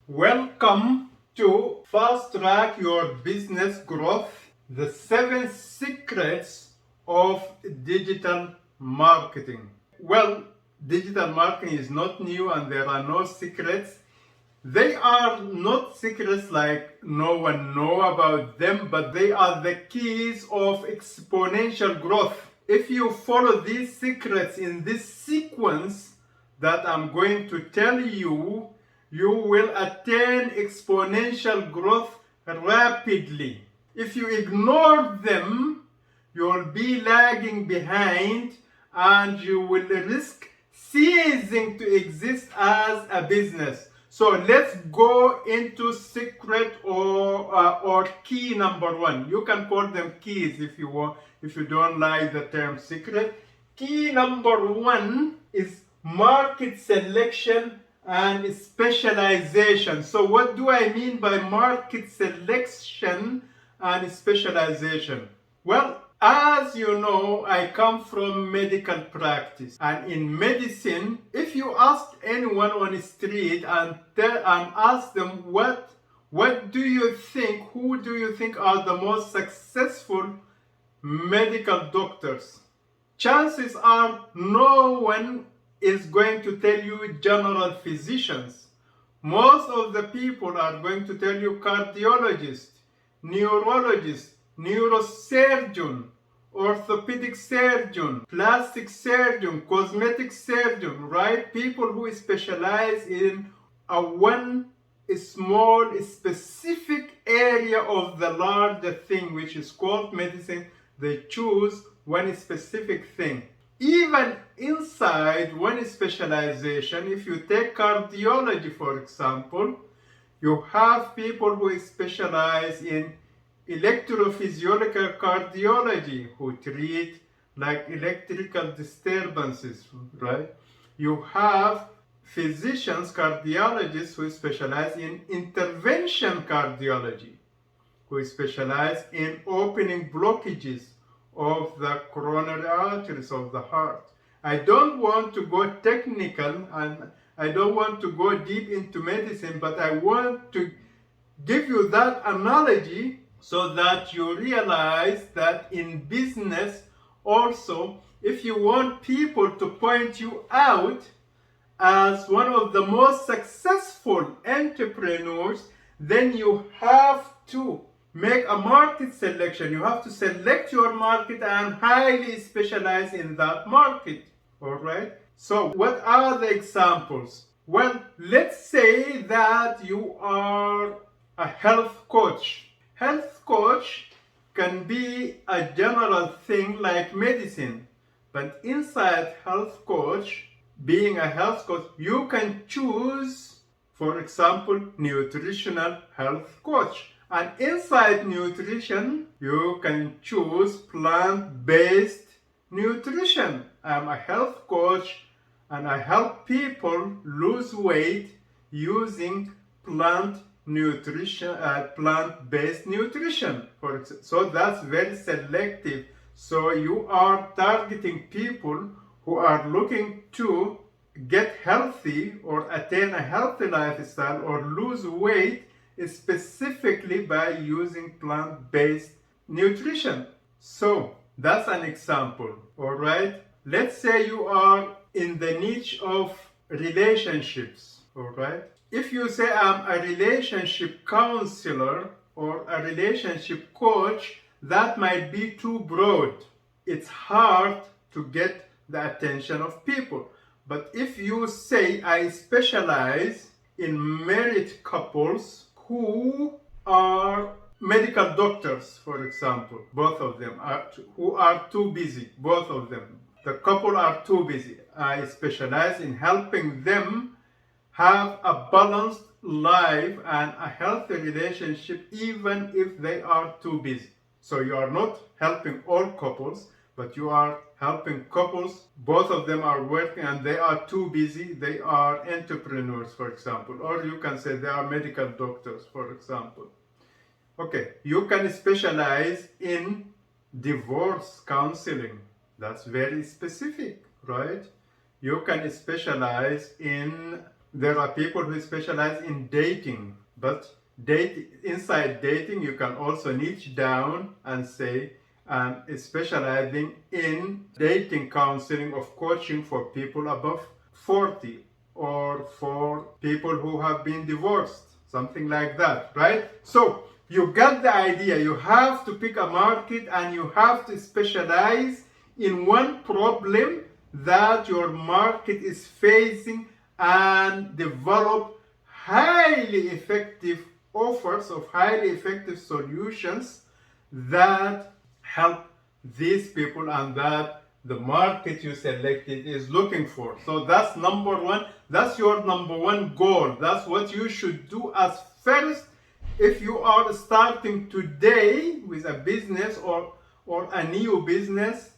Welcome to Fast Track Your Business Growth, the 7 secrets of digital marketing. Well, digital marketing is not new and there are no secrets. They are not secrets like no one know about them, but they are the keys of exponential growth. If you follow these secrets in this sequence that I'm going to tell you, you will attain exponential growth rapidly. If you ignore them, you'll be lagging behind and you will risk ceasing to exist as a business. So let's go into secret or key number one. You can call them keys if you want, if you don't like the term secret. Key number one is market selection and specialization. So what do I mean by market selection and specialization? Well, as you know, I come from medical practice, and in medicine, if you ask anyone on the street and ask them what do you think, who do you think are the most successful medical doctors, chances are no one is going to tell you general physicians. Most of the people are going to tell you cardiologist, neurologist, neurosurgeon, orthopedic surgeon, plastic surgeon, cosmetic surgeon, right? People who specialize in one small specific area of the larger thing which is called medicine. They choose one specific thing. Even inside one specialization, if you take cardiology for example, you have people who specialize in electrophysiological cardiology, who treat like electrical disturbances, right? You have physicians, cardiologists who specialize in intervention cardiology, who specialize in opening blockages of the coronary arteries of the heart. I don't want to go technical and I don't want to go deep into medicine, but I want to give you that analogy so that you realize that in business also, if you want people to point you out as one of the most successful entrepreneurs, then you have to make a market selection. You have to select your market and highly specialize in that market. All right. So what are the examples? Well, let's say that you are a health coach. Health coach can be a general thing like medicine, but inside health coach, being a health coach, you can choose, for example, nutritional health coach. And inside nutrition, you can choose plant-based nutrition. I'm a health coach and I help people lose weight using plant-based nutrition. So that's very selective. So you are targeting people who are looking to get healthy or attain a healthy lifestyle or lose weight specifically by using plant-based nutrition. So that's an example. All right. Let's say you are in the niche of relationships. All right. If you say I'm a relationship counselor or a relationship coach, that might be too broad. It's hard to get the attention of people. But if you say I specialize in married couples who are medical doctors, for example, both of them who are too busy, both of them. The couple are too busy. I specialize in helping them have a balanced life and a healthy relationship even if they are too busy. So you are not helping all couples, but you are helping couples, both of them are working and they are too busy, they are entrepreneurs, for example, or you can say they are medical doctors, for example. Okay, you can specialize in divorce counseling. That's very specific, right? You can specialize in there are people who specialize in dating, but inside dating, you can also niche down and say, specializing in dating counseling of coaching for people above 40 or for people who have been divorced, something like that, right? So you got the idea. You have to pick a market and you have to specialize in one problem that your market is facing and develop highly effective offers of highly effective solutions that help these people and that the market you selected is looking for. So that's number one. That's your number one goal. That's what you should do as first if you are starting today with a business or a new business.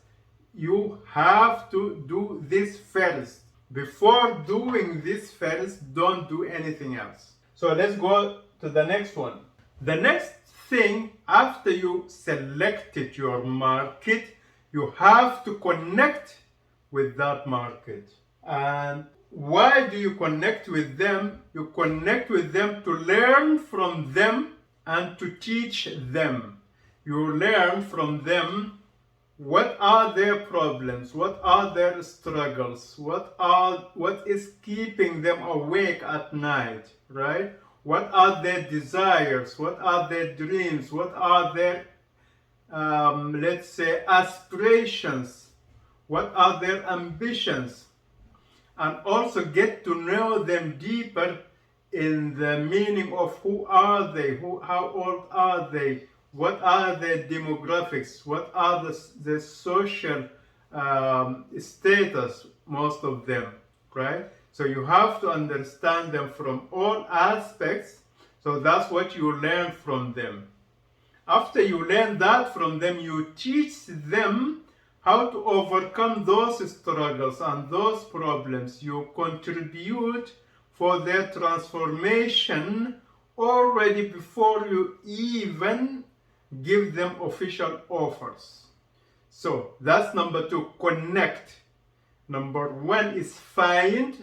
You have to do this first. Before doing this first, don't do anything else. So let's go to the next one. The next thing, after you selected your market, you have to connect with that market. And why do you connect with them? You connect with them to learn from them and to teach them. You learn from them. What are their problems? What are their struggles? What is keeping them awake at night, right? What are their desires? What are their dreams? What are their, let's say, aspirations? What are their ambitions? And also get to know them deeper in the meaning of who are they, how old are they, what are their demographics, what are the social status, most of them, right? So you have to understand them from all aspects. So that's what you learn from them. After you learn that from them, you teach them how to overcome those struggles and those problems. You contribute for their transformation already before you even give them official offers. So that's number two, connect. Number one is find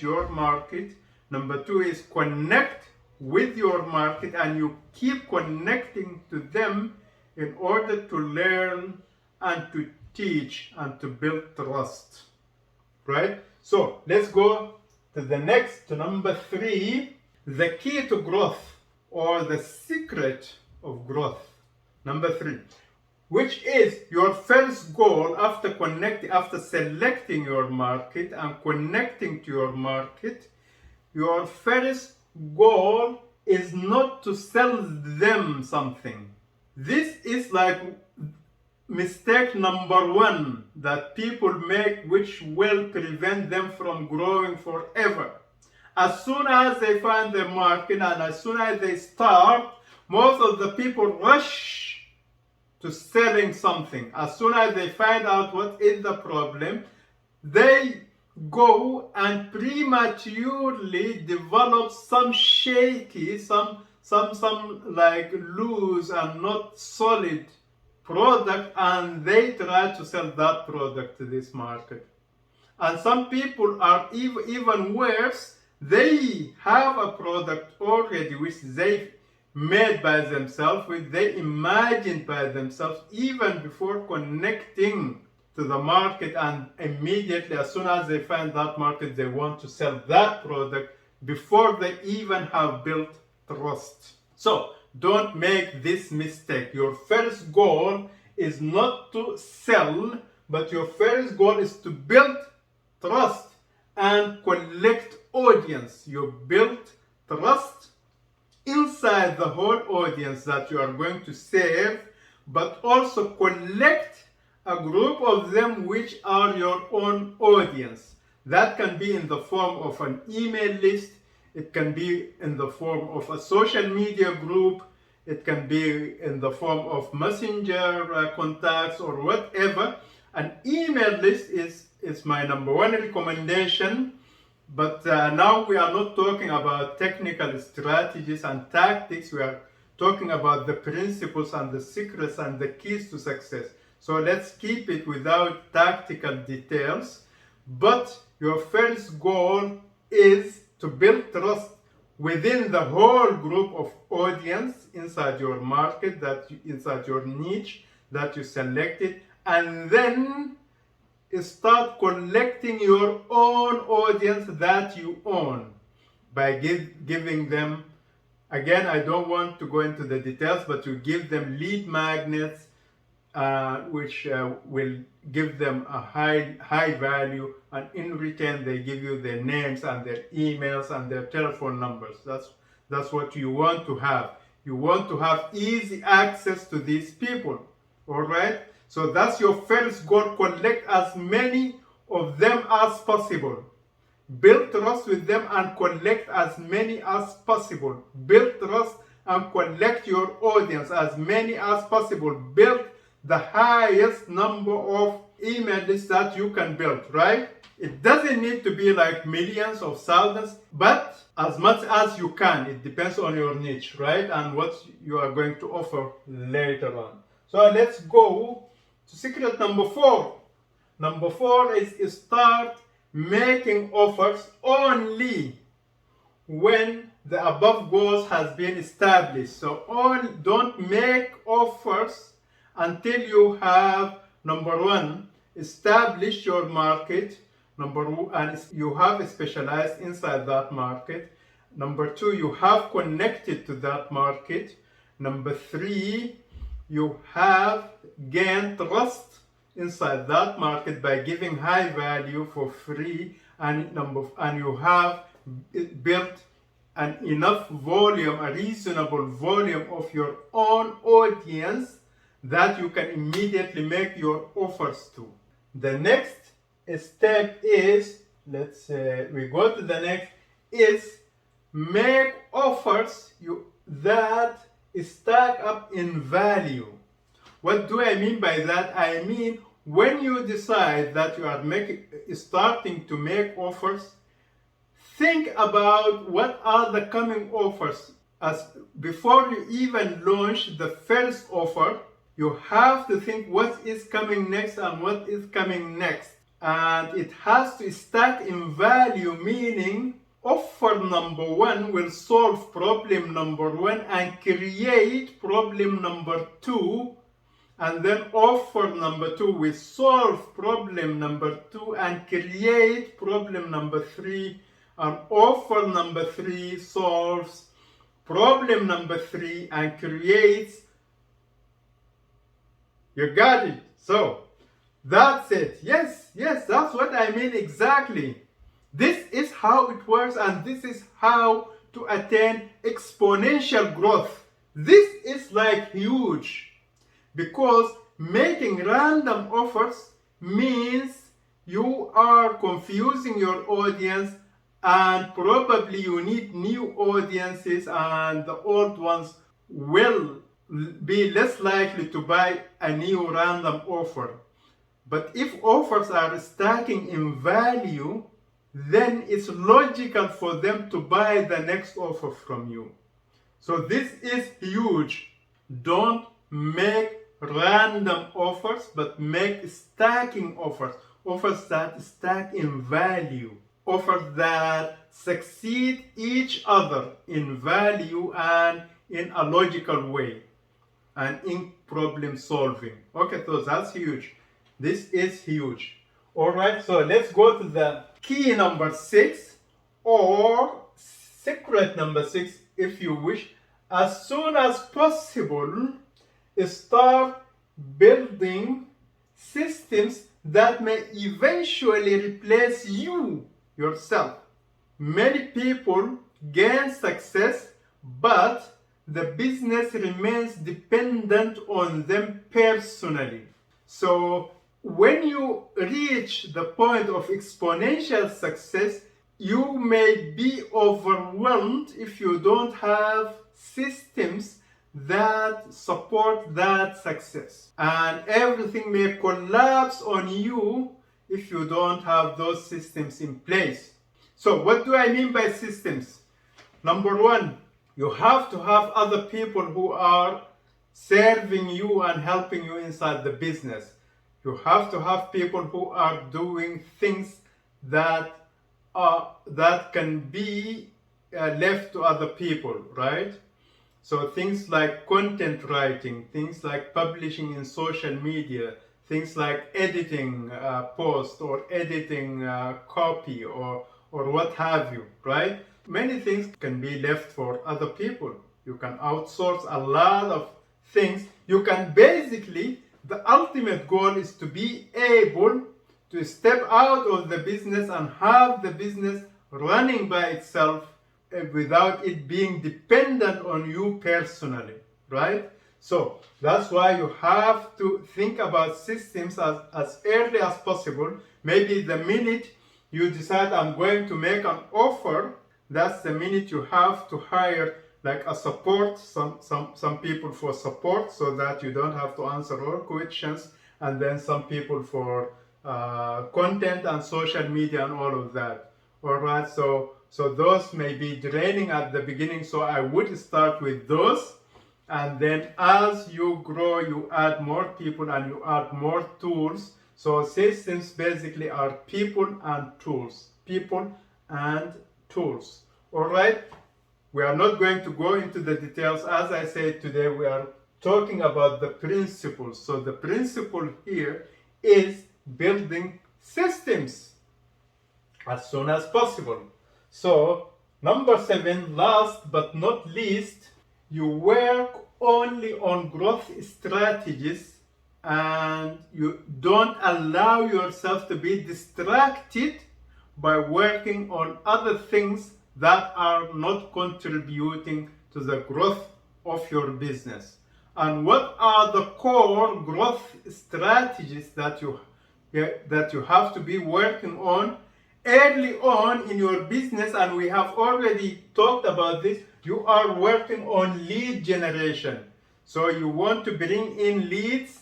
your market. Number two is connect with your market, and you keep connecting to them in order to learn and to teach and to build trust, right? So let's go to the next, to number three, the key to growth or the secret of growth. Number three, which is your first goal after selecting your market and connecting to your market. Your first goal is not to sell them something. This is like mistake number one that people make, which will prevent them from growing forever. As soon as they find their market and as soon as they start, most of the people rush to selling something. As soon as they find out what is the problem, they go and prematurely develop some shaky, some like loose and not solid product, and they try to sell that product to this market. And some people are even worse. They have a product already which they made by themselves, which they imagined by themselves even before connecting to the market, and immediately as soon as they find that market, they want to sell that product before they even have built trust. So don't make this mistake. Your first goal is not to sell, but your first goal is to build trust and collect audience. You build trust inside the whole audience that you are going to serve, but also collect a group of them which are your own audience. That can be in the form of an email list, it can be in the form of a social media group, it can be in the form of messenger contacts or whatever. An email list is my number one recommendation. But now we are not talking about technical strategies and tactics. We are talking about the principles and the secrets and the keys to success. So let's keep it without tactical details. But your first goal is to build trust within the whole group of audience inside your market, inside your niche that you selected, and then start collecting your own audience that you own by giving them, again, I don't want to go into the details, but you give them lead magnets, which will give them a high value, and in return they give you their names and their emails and their telephone numbers. That's what you want to have. You want to have easy access to these people. All right, so that's your first goal. Collect as many of them as possible. Build trust with them and collect as many as possible. Build trust and collect your audience as many as possible. Build the highest number of email lists that you can build, right? It doesn't need to be like millions of thousands, but as much as you can. It depends on your niche, right? And what you are going to offer later on. So let's go to secret number 4. Number 4 is start making offers only when the above goals has been established. So don't make offers until you have, number 1, established your market, and you have specialized inside that market. Number 2, you have connected to that market. Number 3, you have gained trust inside that market by giving high value for free, and you have built an enough volume, a reasonable volume of your own audience that you can immediately make your offers to. The next step is, we go to the next, is make offers that stack up in value. What do I mean by that? I mean, when you decide that you are starting to make offers, think about what are the coming offers. Before you even launch the first offer, you have to think what is coming next and what is coming next. And it has to stack in value, meaning offer number 1 will solve problem number 1 and create problem number 2. And then offer number 2 will solve problem number 2 and create problem number 3. And offer number 3 solves problem number 3 and creates. You got it. So that's it. Yes, that's what I mean exactly. This is how it works, and this is how to attain exponential growth. This is like huge, because making random offers means you are confusing your audience, and probably you need new audiences, and the old ones will be less likely to buy a new random offer. But if offers are stacking in value, then it's logical for them to buy the next offer from you. So this is huge. Don't make random offers, but make stacking offers. Offers that stack in value. Offers that succeed each other in value and in a logical way and in problem solving. Okay, so that's huge. This is huge. All right, so let's go to the key number 6, or secret number 6 if you wish. As soon as possible, start building systems that may eventually replace you yourself. Many people gain success, but the business remains dependent on them personally. So when you reach the point of exponential success, you may be overwhelmed if you don't have systems that support that success. And everything may collapse on you if you don't have those systems in place. So what do I mean by systems? Number 1, you have to have other people who are serving you and helping you inside the business. You have to have people who are doing things that that can be left to other people, right? So things like content writing, things like publishing in social media, things like editing post or editing copy or what have you, right? Many things can be left for other people. You can outsource a lot of things. You can basically, the ultimate goal is to be able to step out of the business and have the business running by itself without it being dependent on you personally, right? So that's why you have to think about systems as early as possible. Maybe the minute you decide I'm going to make an offer, that's the minute you have to hire like a support, some people for support so that you don't have to answer all questions, and then some people for content and social media and all of that. All right, so those may be draining at the beginning, so I would start with those, and then as you grow you add more people and you add more tools. So systems basically are people and tools, people and tools. All right, we are not going to go into the details. As I said, today we are talking about the principles. So the principle here is building systems as soon as possible. So number 7, last but not least, you work only on growth strategies and you don't allow yourself to be distracted by working on other things that are not contributing to the growth of your business. And what are the core growth strategies that you have to be working on early on in your business? And we have already talked about this. You are working on lead generation. So you want to bring in leads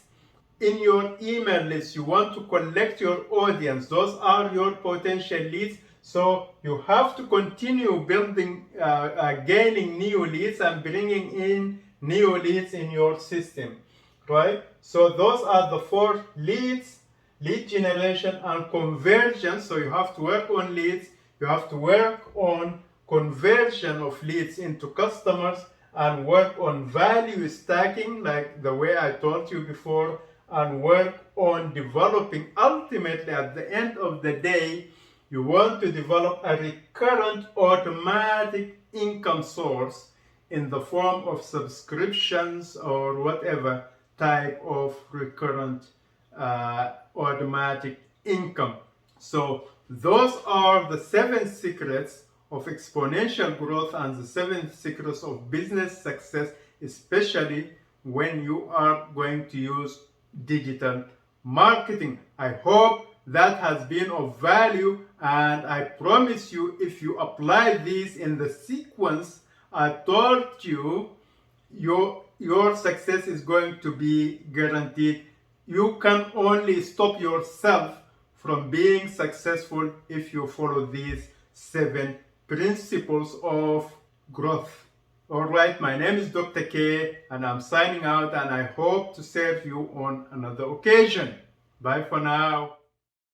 in your email list. You want to collect your audience. Those are your potential leads. So you have to continue building, gaining new leads and bringing in new leads in your system, right? So those are the 4 leads: lead generation and conversion. So you have to work on leads, you have to work on conversion of leads into customers, and work on value stacking like the way I told you before, and work on developing. Ultimately, at the end of the day, you want to develop a recurrent automatic income source in the form of subscriptions or whatever type of recurrent automatic income. So those are the 7 secrets of exponential growth and the 7 secrets of business success, especially when you are going to use digital marketing. I hope that has been of value, and I promise you, if you apply these in the sequence I told you, your success is going to be guaranteed. You can only stop yourself from being successful if you follow these 7 principles of growth. All right, my name is Dr. Kaey, and I'm signing out, and I hope to serve you on another occasion. Bye for now.